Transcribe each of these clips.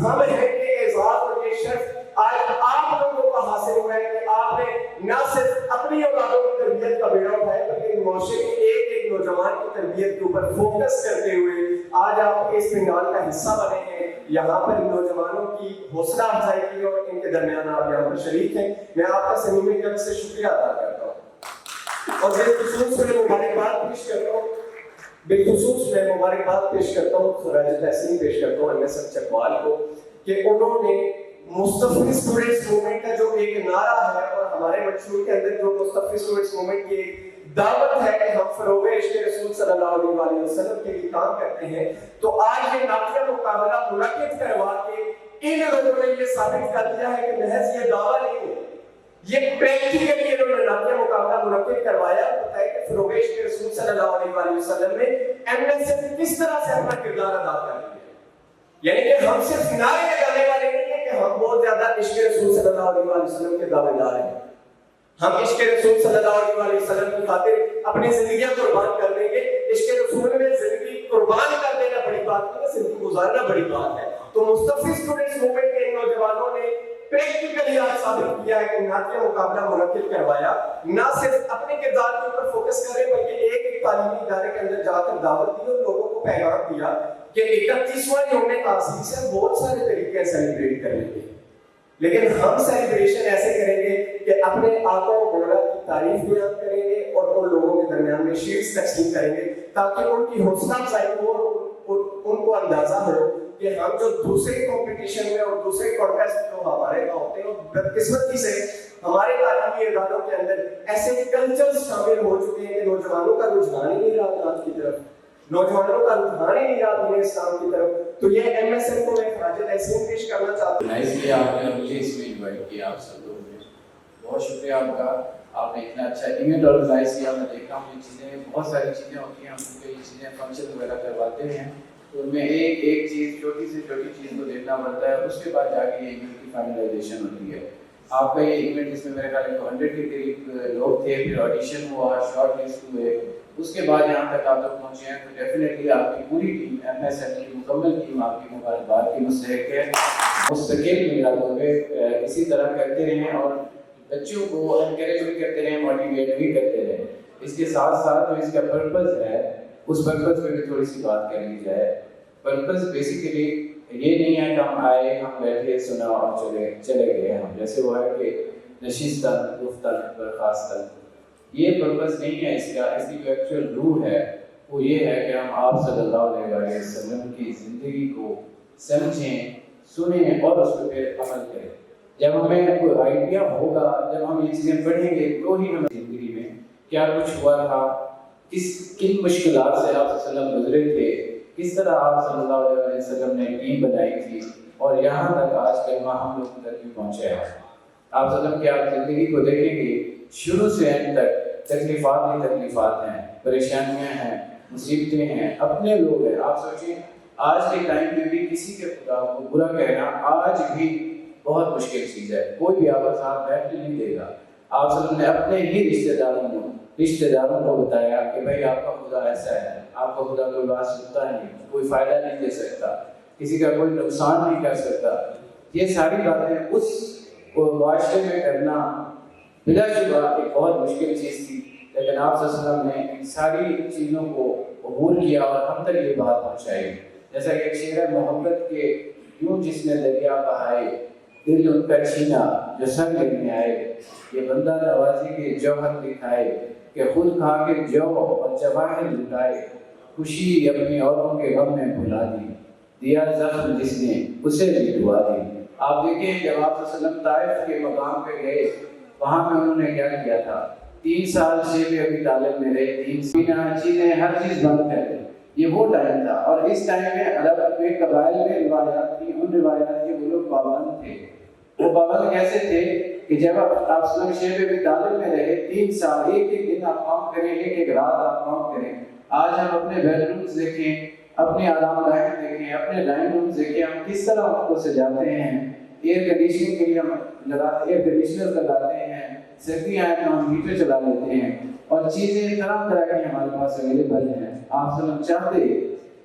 ہم ہیں کہ اعزاز اور یہ شرف آج آپ لوگوں کا حاصل ہوا ہے کہ آپ نے نہ صرف اپنی اولادوں کی تربیت کا بیڑا اٹھایا بلکہ معاشرے کے ایک ایک نوجوان کی تربیت کے اوپر فوکس کرتے ہوئے آج آپ اس پنڈال کا حصہ بنے ہیں. یہاں پر نوجوانوں کی حوصلہ افزائی کی اور ان کے درمیان آپ یہاں پر شریک ہیں. میں آپ کا صمیمی دل سے شکریہ ادا کرتا ہوں اور بالخصوص میں مبارکباد پیش کرتا ہوں خراج تحسین پیش کرتا ہوں MS چکوال کو کہ انہوں نے مصطفی اسٹوڈنٹس موومنٹ کا جو ایک نعرہ ہے اور ہمارے منشور کے اندر جو مصطفی اسٹوڈنٹس موومنٹ کی دعوت ہے کہ ہم فروغ عشق رسول صلی اللہ علیہ وسلم کے لیے کام کرتے ہیں, تو آج یہ نعتیہ مقابلہ منعقد کروا کے ان لوگوں نے یہ ثابت کر دیا ہے کہ محض یہ دعویٰ نہیں ہے, یہ پریکٹیکلی انہوں نے نعتیہ مقابلہ منعقد کروایا اور بتایا کہ فروغ عشق رسول صلی اللہ علیہ وسلم نے MSF کس طرح سے اپنا کردار ادا کر لیا. یعنی کہ ہم صرف نعرے لگانے والے نہیں ہیں کہ ہم بہت زیادہ عشق رسول صلی اللہ علیہ وسلم کے دعوے دار ہیں, ہم عشق رسول صلی اللہ علیہ وسلم کی خاطر اپنی زندگیاں قربان کر دیں گے. عشق رسول میں زندگی قربان کر دینا بڑی بات نہیں ہے, زندگی گزارنا بڑی بات ہے. تو مصطفی اسٹوڈنٹس موومنٹ کے ان نوجوانوں نے پریکٹیکلی آج ثابت کیا ہے کہ نعتیہ مقابلہ منعقد کروایا, نہ صرف اپنے کردار کے اوپر فوکس کرے بلکہ ایک ایک تعلیمی ادارے کے اندر جا کر دعوت دی اور لوگوں کو پیغام دیا کہ 31واں یوم تاسیس ہے, بہت سارے طریقے سیلیبریٹ کریں گے, لیکن ہم سیلیبریشن ایسے کریں گے کہ اپنے آقا و مولا کی تعریف بیان کریں گے اور ان لوگوں کے درمیان میں شیئرز تقسیم کریں گے تاکہ ان کی حوصلہ افزائی ہو اور ان کو اندازہ ہو کہ ہم جو دوسرے کمپٹیشن میں اور دوسرے کانٹیسٹ جو ہمارے یہاں ہوتے ہیں بدقسمتی سے ہمارے تعلیمی اداروں کے اندر ایسے کلچرز شامل ہو چکے ہیں کہ نوجوانوں کا رجحان ہی نہیں رہا نعت کی طرف, نوجوانوں کا رجحان ہی نہیں رہا دین اسلام کی طرف. تو یہ MSF کو میں خراج تحسین پیش کرنا چاہتا ہوں. اس لیے آپ نے مجھے اس میں انوائٹ کیا, آپ سب لوگوں نے بہت شکریہ آپ کا. آپ نے اتنا اچھا ایونٹ آرگنائز کیا. میں دیکھا ہوں یہ چیزیں, بہت ساری چیزیں ہوتی ہیں, ہم کو یہ چیزیں فنکشن وغیرہ کرواتے ہیں تو ان میں ایک ایک چیز چھوٹی سے چھوٹی چیز کو دیکھنا پڑتا ہے, اس کے بعد جا کے یہ ایونٹ کی فائنلائزیشن ہوتی ہے. آپ کا یہ ایونٹ جس میں میرے خیال 100 کے قریب لوگ تھے, پھر آڈیشن ہوا, شارٹ لسٹ ہوئے, اس کے بعد یہاں تک آپ لوگ پہنچے ہیں, تو ڈیفینیٹلی آپ کی پوری ٹیم MSF کی مکمل ٹیم آپ کی مبارکباد کی مستحق ہے. مستقل میلادوں پہ اسی طرح کرتے رہیں اور بچوں کو انکریج بھی کرتے رہیں, موٹیویٹ بھی کرتے رہیں. اس کے ساتھ ساتھ جو اس کا پرپز ہے اس پرپز پہ بھی تھوڑی سی بات کر لی جائے. پرپز بیسیکلی یہ نہیں ہے کہ ہم آئے, ہم بیٹھے, سنا اور چلے گئے. ہم جیسے وہ ہے کہ نشستن گفتن برخاستن, یہ پرپز نہیں ہے اس کا. اس کی جو ایکچوئل روح ہے وہ یہ ہے کہ ہم آپ صلی اللہ علیہ وسلم کی زندگی کو سمجھیں, سنیں اور اس پہ پھر عمل کریں. جب ہمیں کوئی آئیڈیا ہوگا, جب ہم یہ چیزیں پڑھیں گے تو ہی ہمیں زندگی میں کیا کچھ ہوا تھا, کن مشکلات سے آپ صلی اللہ علیہ وسلم گزرے تھے, کس طرح آپ صلی اللہ علیہ وسلم نے ٹیم بنائی تھی اور یہاں تک آج کلمہ ہم لوگ تک بھی پہنچے ہیں. آپ صلی اللہ علیہ وسلم کی آپ زندگی کو دیکھیں گے شروع سے اینڈ تک تکلیفات ہی تکلیفات ہیں, پریشانیاں ہیں, مصیبتیں ہیں, اپنے لوگ ہیں. آپ سوچیں آج کے ٹائم میں بھی کسی کے خدا کو برا کہنا آج بھی بہت مشکل چیز ہے. کوئی بھی آپ کے ساتھ بیٹھنے نہیں دے گا. آپ صلی اللہ علیہ وسلم نے اپنے ہی رشتہ داروں کو بتایا کہ بھائی آپ کا خدا ایسا ہے, آپ کا خدا کوئی بات سنتا نہیں, کوئی فائدہ نہیں دے سکتا, کسی کا کوئی نقصان نہیں کر سکتا. یہ ساری باتیں اس معاشرے میں کرنا بلا شبہ ایک بہت مشکل چیز تھی, لیکن آپ صلی اللہ علیہ وسلم نے ان ساری چیزوں کو عبور کیا اور ہم تک یہ بات پہنچائی. جیسا کہ ایک شعر ہے محبت کے یوں جس نے دریا بہائے, دل ان کا چھینا جو سر لینے آئے, یہ بندہ نوازی کے جوہر دکھائے کہ خود کھا کے جو اور جواہر لٹائے, خوشی اپنی اوروں کے غم میں بھلا دی, دیا زخم جس نے اسے بھی دعا دی. آپ دیکھیں جب آپ صلی اللہ علیہ وسلم طائف کے مقام پہ گئے, وہاں پہ انہوں نے کیا کیا تھا, 3 سال شیب ابی طالب میں رہے, 3 چیزیں ہر چیز بند کر دی. یہ وہ ٹائم تھا اور اس ٹائم میں عرب کے قبائل میں روایات تھی, ان روایات کے وہ لوگ پابند تھے. وہ پابند کیسے تھے کہ جب آپ صلی اللہ علیہ وسلم شیب ابی طالب میں رہے 3 سال, ایک ایک دن آپ کام کریں, ایک ایک رات آپ کام کریں. آج ہم اپنے بیڈ رومز دیکھیں, اپنے آرام گاہیں دیکھیں, اپنے ڈائننگ رومز دیکھیں, ہم کس طرح ان کو سجاتے ہیں. ایئر کنڈیشننگ کے لیے ہم ایئر کنڈیشنر لگاتے ہیں, سردیاں آئیں تو ہم ہیٹر چلا لیتے ہیں اور چیزیں طرح طرح کی ہمارے پاس اویلیبل ہیں. آپ صلی اللہ علیہ وسلم چاہتے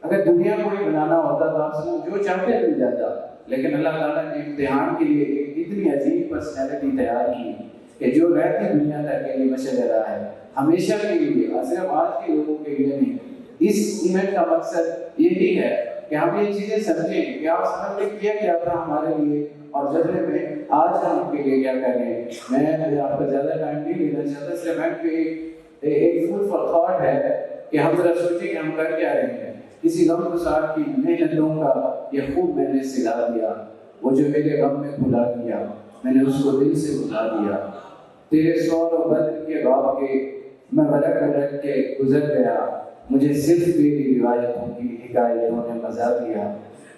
اگر دنیا کو ہی بنانا ہوتا تو آپ صلی اللہ علیہ وسلم جو چاہتے مل جاتا. لیکن اللہ تعالیٰ نے امتحان کے لیے ایک اتنی عظیم پرسنالٹی تیار کی کہ جو رہتی دنیا تک کے لیے مشن رہا ہے، ہمیشہ کے لیے، اور صرف آج کے لوگوں کے لیے نہیں۔ اس ایونٹ کا مقصد یہی ہے کہ ہم یہ چیزیں سمجھیں کہ آپ سمجھ میں کیا تھا ہمارے لیے، اور بدلے میں آج ہم ان کے لیے کیا کر رہے ہیں۔ میں آپ کا زیادہ ٹائم نہیں لینا چاہتا، صرف ایک فوڈ فار تھاٹ ہے کہ ہم ذرا سوچیں کہ ہم کر کیا رہے ہیں۔ کسی غم گسار کی محنتوں کا یہ خوب میں نے سلا دیا، وہ جو میرے غم میں بھلا دیا، میں نے اس کو دل سے بھلا دیا۔ تیرے سور و بدر کے باب کے میں ورق کے گزر گیا، مجھے صرف تیری روایتوں کی حکایتوں نے مزہ دیا۔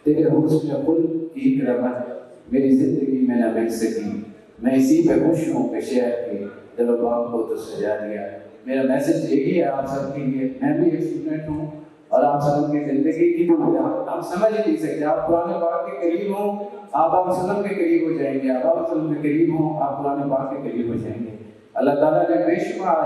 تیرے حسن خلق کی ایک رمت میری زندگی میں نہ مل سکی، میں اسی پہ خوش ہوں کہ شہر کے دل و بام کو تو سجا دیا۔ میرا میسج یہی ہے آپ سب کے لیے، میں بھی ایک اسٹوڈنٹ ہوں، اور آپ سب کی زندگی کی ہم سمجھ نہیں سکتے۔ آپ قرآن پاک کے قریب ہوں، آپ وسلم کے قریب ہو جائیں گے، آپ وسلم کے قریب ہوں، آپ قرآن پاک کے قریب ہو جائیں گے۔ اللہ تعالیٰ نے بے شمار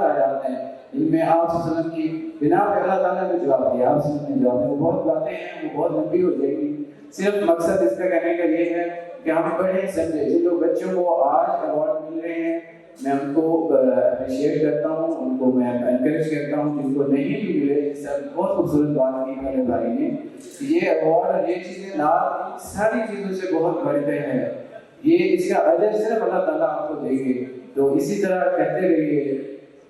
آیات ہیں ان میں آپ وسلم کی بنا پہ اللہ تعالیٰ نے جواب دیا، آپ وسلم نے جواب دیا۔ وہ بہت باتیں ہیں، وہ بہت لمبی ہو جائے گی، صرف مقصد اس کا کہنے کا یہ ہے کہ ہم پڑھیں سمجھیں۔ جن لوگ بچوں کو آج ایوارڈ مل رہے ہیں، میں ان کو اپریشیٹ کرتا ہوں، ان کو میں انکریج کرتا ہوں۔ جن کو نہیں بھی ملے، سب بہت خوبصورت بات کی میرے بھائی نے، یہ ایوارڈ اور یہ چیزیں ساری چیزوں سے بہت بڑھ گئے ہیں۔ یہ اس کا اجر صرف اللہ تعالیٰ آپ کو دیں گے۔ تو اسی طرح کہتے رہیے،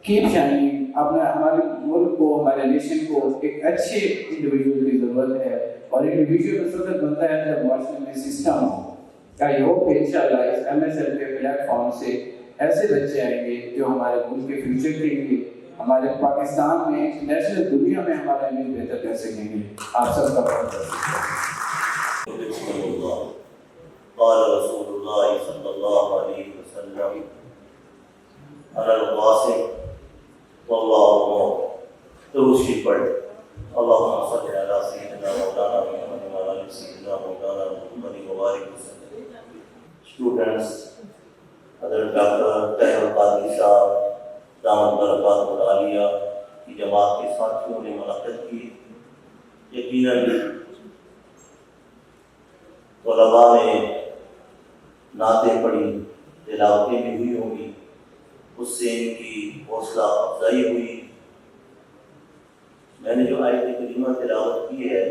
کیپ شائننگ۔ ہمارے ملک کو، ہمارے نیشن کو ایک اچھے انڈیویجول کی ضرورت ہے، اور انڈیویجول اس وقت بنتا ہے جب معاشرے میں سسٹم ہو۔ آئی ہوپ کہ انشاءاللہ اس MSL کے پلیٹ فارم سے ایسے بچے آئیں گے جو ہمارے ملک کے فیوچر کے لیے، ہمارے پاکستان میں، انٹرنیشنل دنیا میں ہمارا امیج بہتر کر سکیں گے۔ آپ سب کا بہت قال رسول اللہ صلی اللہ علیہ وسلم علی القاسم واللہ درشی پڑھ اللہم صلی علی سیدنا مولانا محمد و علی سیدنا مولانا محمد مبارک وسلم۔ اسٹوڈنٹس، حضرت ڈاکٹر طاہر القادری صاحب دامت برکاتہ العالیہ کی جماعت کے ساتھیوں نے منعقد کی۔ یقیناً طلباء نے نعتیں پڑھی، تلاوتیں بھی ہوئی ہوں گی، اس سے ان کی حوصلہ افزائی ہوئی۔ میں نے جو آیت کریمہ تلاوت کی ہے،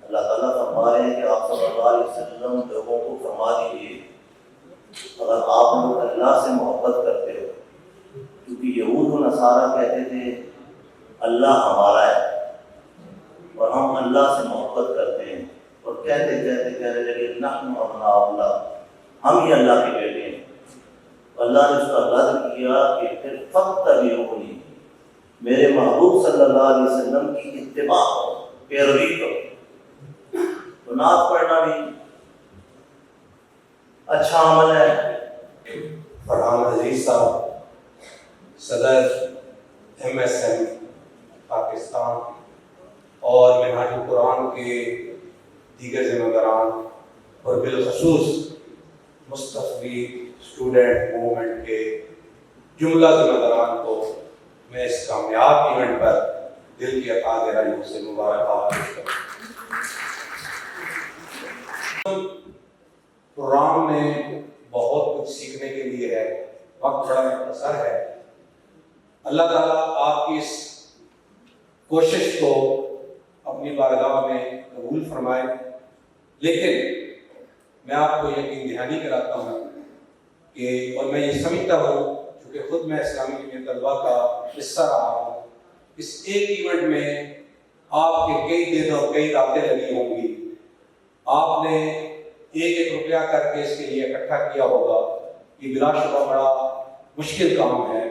اللہ تعالیٰ فرما رہے ہیں کہ آپ صلی اللہ علیہ وسلم لوگوں کو فرما دیجیے، اگر آپ لوگ اللہ سے محبت کرتے ہو، کیونکہ یہود و نصارہ کہتے تھے اللہ ہمارا ہے، اور ہم اللہ سے محبت کرتے ہیں، اور کہنے لگے نحن ابناء اللہ، ہم ہی اللہ کے بیٹے ہیں۔ اللہ نے اس کا رد کیا کہ پھر فاتبعونی، میرے محبوب صلی اللہ علیہ وسلم کی اتباع کرو، پیروی کرو۔ تو نعت پڑھنا بھی اچھا عمل ہے۔ فرحان عزیز صاحب، صدر MSM پاکستان، اور منہاج القرآن کے دیگر ذمہ داران، اور بالخصوص مستقبی اسٹوڈنٹ موومنٹ کے جملہ ذمہ داران کو میں اس کامیاب ایونٹ پر دل کی عطا گہرائیوں سے مبارکباد پیش کرتا ہوں۔ پروگرام میں بہت کچھ سیکھنے کے لیے ہے، وقت بڑا مختصر ہے۔ اللہ تعالیٰ آپ کی اس کوشش کو اپنی بارگاہ میں قبول فرمائے، لیکن میں آپ کو یقین دہانی کراتا ہوں کہ، اور میں یہ سمجھتا ہوں چونکہ خود میں اسلامی جمعیت طلبہ کا حصہ رہا ہوں، اس ایک ایونٹ میں آپ کے کئی دن اور کئی راتیں لگی ہوں گی۔ آپ نے ایک روپیہ کر کے اس کے لیے اکٹھا کیا ہوگا۔ یہ بلا شبہ بڑا مشکل کام ہے،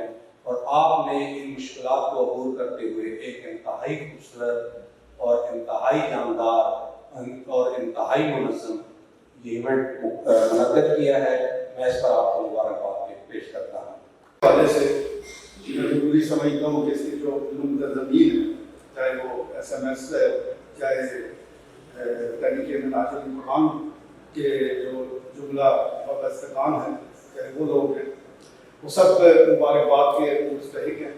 اور آپ نے ان مشکلات کو عبور کرتے ہوئے ایک انتہائی خوبصورت اور انتہائی جاندار اور انتہائی منظم یہ ایونٹ منعقد کیا ہے۔ میں اس پر آپ کو مبارکباد پیش کرتا ہوں۔ حوالے سے میں ضروری سمجھتا ہوں کہ اس کی جو علوم زمین ہے، چاہے وہ SMS ہے، چاہے تحریک منہاج القرآن کے جو جملہ اور دستگان ہیں، چاہے وہ لوگ ہیں، وہ سب مبارکباد کے مستحق ہیں۔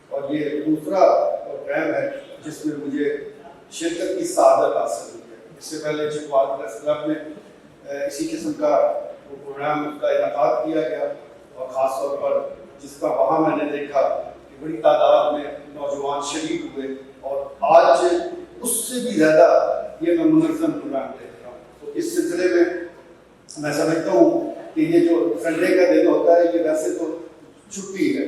اور یہ دوسرا پروگرام ہے جس میں مجھے شرکت کی سعادت حاصل ہوئی ہے۔ اس سے پہلے چکوال پریس کلب میں اسی قسم کا پروگرام کا انعقاد کیا گیا اور خاص طور پر جس کا وہاں میں نے دیکھا کہ بڑی تعداد میں نوجوان شریک ہوئے اور آج اس سے بھی زیادہ یہ میں منظم پروگرام دیکھ رہا ہوں. تو اس سلسلے میں سمجھتا ہوں کہ یہ جو سنڈے کا دن ہوتا ہے یہ ویسے تو چھٹی ہے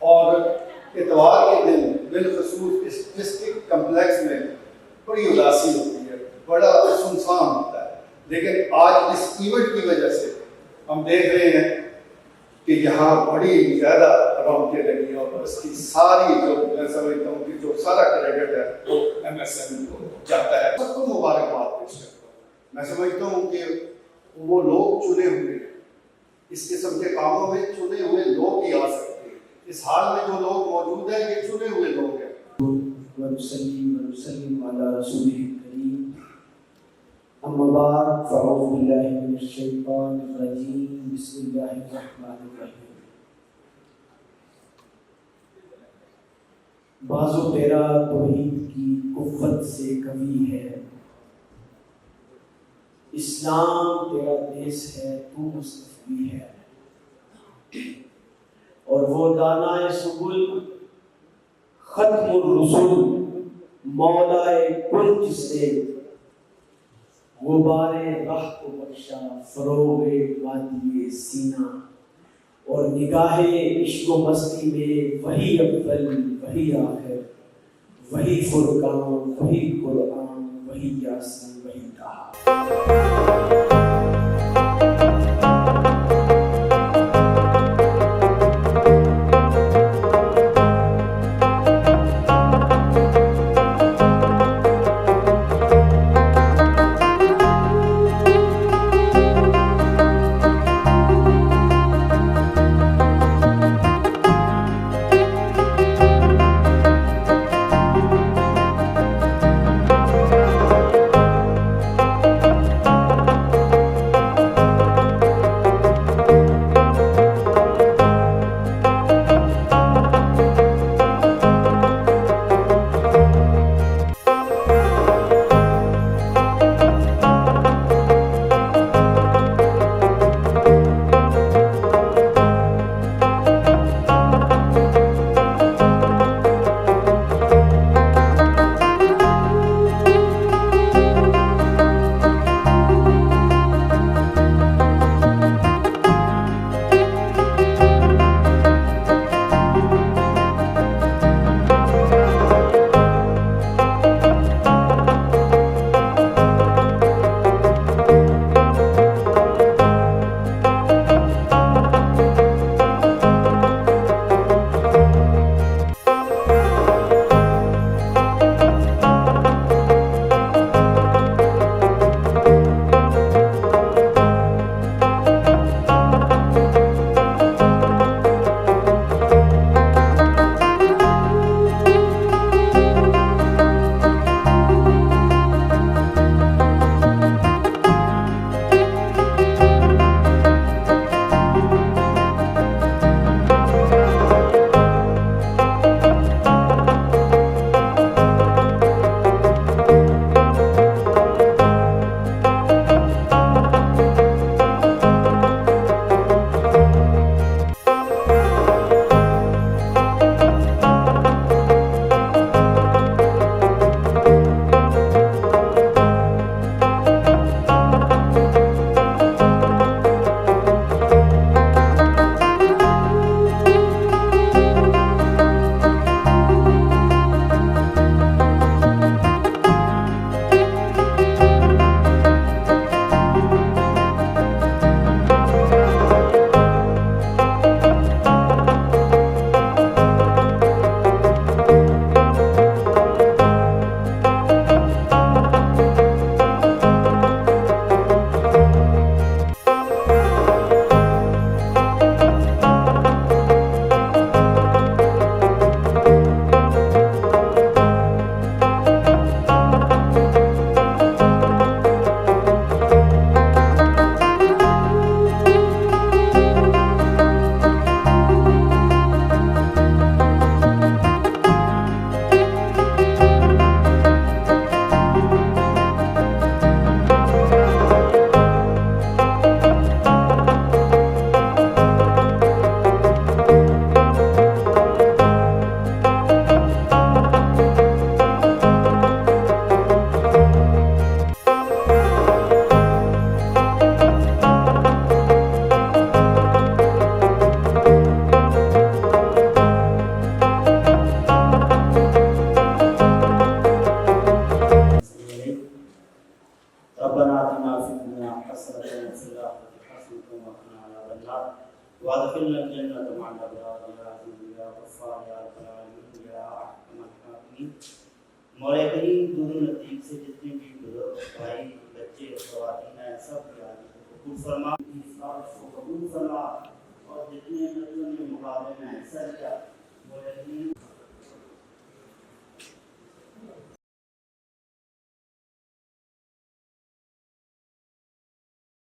اور اتوار کے دن بالخصوص اس ڈسٹرکٹ کمپلیکس میں بڑی اداسی ہوتی ہے, بڑا سنسان ہوتا ہے, لیکن آج اس ایونٹ کی وجہ سے ہم دیکھ رہے ہیں کہ یہاں بڑی زیادہ رونقیں لگی ہیں اور اس کی ساری جو میں سمجھتا ہوں کہ جو سارا کریڈٹ ہے وہ MSM کو جاتا ہے. سب کو مبارکباد پیش کرتا ہوں. میں سمجھتا ہوں کہ وہ لوگ چنے ہوئے ہیں, اس قسم کے کاموں میں چنے ہوئے لوگ ہی آ سکتے ہیں. اس حال میں جو لوگ موجود ہیں یہ چنے ہوئے لوگ ہیں. ونسلم علی رسول کریم. اما بعد فاعوذ باللہ من الشیطان الرجیم. بسم اللہ الرحمن الرحیم. بازو تیرا توحید کی قوت سے قوی ہے, اسلام تیرا دیس ہے, تو مصطفی ہے. اور وہ دانائے سبل ختم الرسل مولائے کل جس نے غبار راہ کو بخشا فروغ وادی سینہ. اور نگاہ عشق و مستی میں وہی اول وہی آخر وہی فرقان وہی قرآن وہی یاسین وہی طہا. آتنا فی الدنیا حسنۃ وفی الآخرۃ حسنۃ وقنا عذاب النار وادخلنا الجنة مع الأبرار یا عزیز یا غفار یا رب العالمین یا ارحم الراحمین۔ مولا کریم دور و نزدیک سے جتنے بھی بزرگ بھائی بچے خواتین ہیں سب کی حاضری کو قبول فرما، اس عرض کو قبول فرما، اور جتنے بچوں نے مقابلے میں حصہ لیا